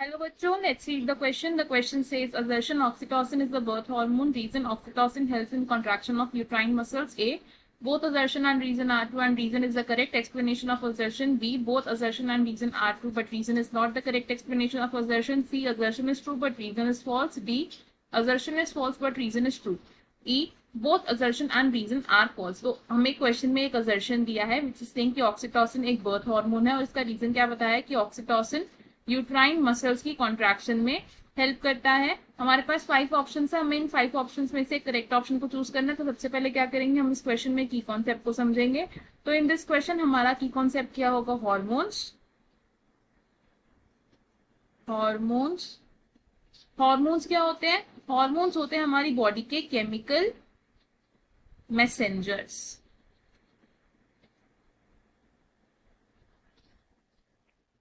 Hello bachcho, let's read the question. The question says assertion oxytocin is the birth hormone. Reason oxytocin helps in contraction of uterine muscles. A. Both assertion and reason are true and reason is the correct explanation of assertion. B. Both assertion and reason are true but reason is not the correct explanation of assertion. C. Assertion is true but reason is false. D. Assertion is false but reason is true. E. Both assertion and reason are false. तो हमें question में एक assertion दिया है which is saying कि oxytocin एक birth hormone है और इसका रीजन क्या बताया है कि ऑक्सीटोसिन यूट्राइन मसल्स की कॉन्ट्रैक्शन में हेल्प करता है. हमारे पास 5 ऑप्शन है, हमें इन 5 ऑप्शन में से करेक्ट ऑप्शन को चूज करना है. तो सबसे पहले क्या करेंगे, हम इस क्वेश्चन में की कॉन्सेप्ट को समझेंगे. तो इन दिस क्वेश्चन हमारा की कॉन्सेप्ट क्या होगा, हॉर्मोन्स. हॉर्मोन्स हॉर्मोन्स क्या होते हैं, हॉर्मोन्स होते हैं हमारी बॉडी के केमिकल मैसेंजर्स.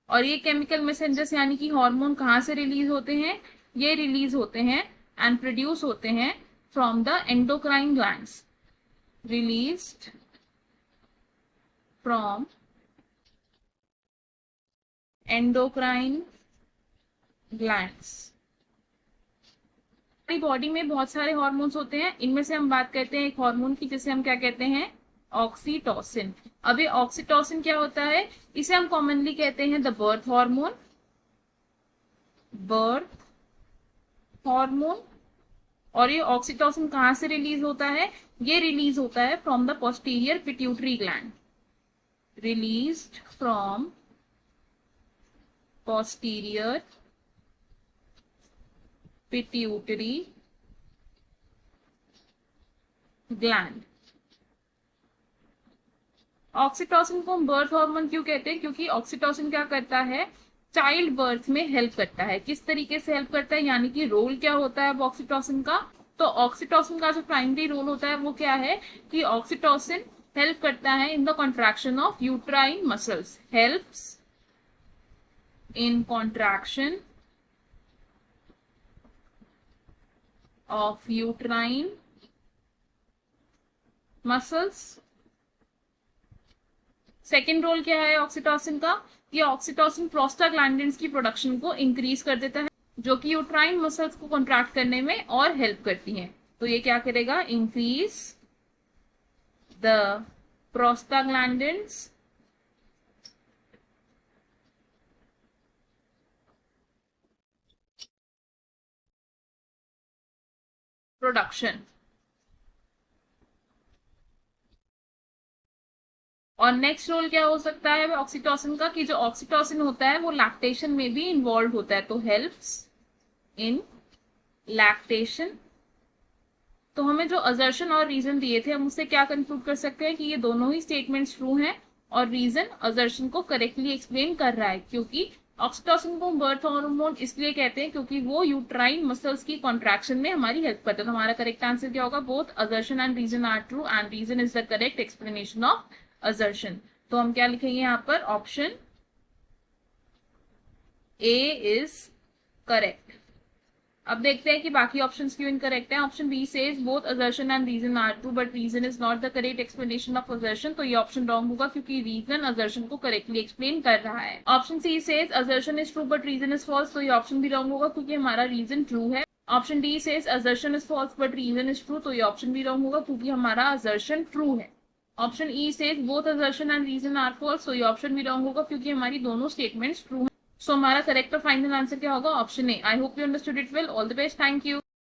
और ये केमिकल मैसेंजर्स यानी कि हार्मोन कहाँ से रिलीज होते हैं, ये रिलीज होते हैं एंड प्रोड्यूस होते हैं from the endocrine glands. Released from endocrine glands. हमारी बॉडी में बहुत सारे हार्मोन्स होते हैं. इनमें से हम बात करते हैं एक हार्मोन की जिसे हम क्या कहते हैं, ऑक्सीटोसिन. अब ये ऑक्सीटोसिन क्या होता है, इसे हम कॉमनली कहते हैं the birth hormone. Birth hormone. और ये ऑक्सीटोसिन कहां से रिलीज होता है, ये रिलीज होता है from the posterior pituitary gland. Released from posterior pituitary gland. Oxytocin को हम बर्थ हार्मोन क्यों कहते हैं, क्योंकि ऑक्सीटोसिन क्या करता है, चाइल्ड बर्थ में हेल्प करता है. किस तरीके से हेल्प करता है, यानी कि रोल क्या होता है ऑक्सीटोसिन का. तो ऑक्सीटोसिन का जो प्राइमरी रोल होता है वो क्या है कि ऑक्सीटोसिन हेल्प करता है in the contraction of uterine muscles. Helps in contraction of uterine muscles. Second role क्या है ऑक्सीटोसिन का, ये ऑक्सीटोसिन प्रोस्टाग्लैंडिन्स की प्रोडक्शन को इंक्रीज कर देता है जो कि यूट्राइन मसल्स को कॉन्ट्रैक्ट करने में और हेल्प करती हैं. तो ये क्या करेगा, इंक्रीज द प्रोस्टाग्लैंडिन्स प्रोडक्शन. और नेक्स्ट रोल क्या हो सकता है ऑक्सीटोसिन का, कि जो ऑक्सीटोसिन होता है वो लैक्टेशन में भी इन्वॉल्व होता है. तो हेल्प्स इन लैक्टेशन. तो हमें जो असर्शन और रीजन दिए थे हम उससे क्या कंक्लूड कर सकते हैं कि ये दोनों ही स्टेटमेंट्स ट्रू हैं और रीजन असर्शन को करेक्टली एक्सप्लेन कर रहा है. क्योंकि ऑक्सीटोसिन को बर्थ हार्मोन इसलिए कहते हैं क्योंकि वो यूट्राइन मसल्स की कॉन्ट्रैक्शन में हमारी हेल्प करता है. तो हमारा करेक्ट आंसर क्या होगा, both assertion and reason are true and reason is the correct explanation of assertion. तो हम क्या लिखेंगे यहाँ पर, ऑप्शन ए इज करेक्ट. अब देखते हैं कि बाकी ऑप्शंस क्यों इनकरेक्ट हैं. Option B says both assertion and reason are true but reason is not the correct explanation of assertion. तो ये ऑप्शन रॉन्ग होगा क्योंकि रीजन असर्शन को करेक्टली एक्सप्लेन कर रहा है. Option C says assertion is true but reason is false. तो ये ऑप्शन भी रॉन्ग होगा क्योंकि हमारा रीजन ट्रू है. Option D says assertion is false but reason is true. तो ये ऑप्शन भी रॉन्ग होगा क्योंकि हमारा असर्शन ट्रू है. Option E says both assertion and reason are false. तो ये ऑप्शन भी रॉन्ग होगा क्योंकि हमारी दोनों स्टेटमेंट्स ट्रू है. सो हमारा करेक्ट और फाइनल आंसर क्या होगा, option A. I hope you understood it well. All the best. Thank you.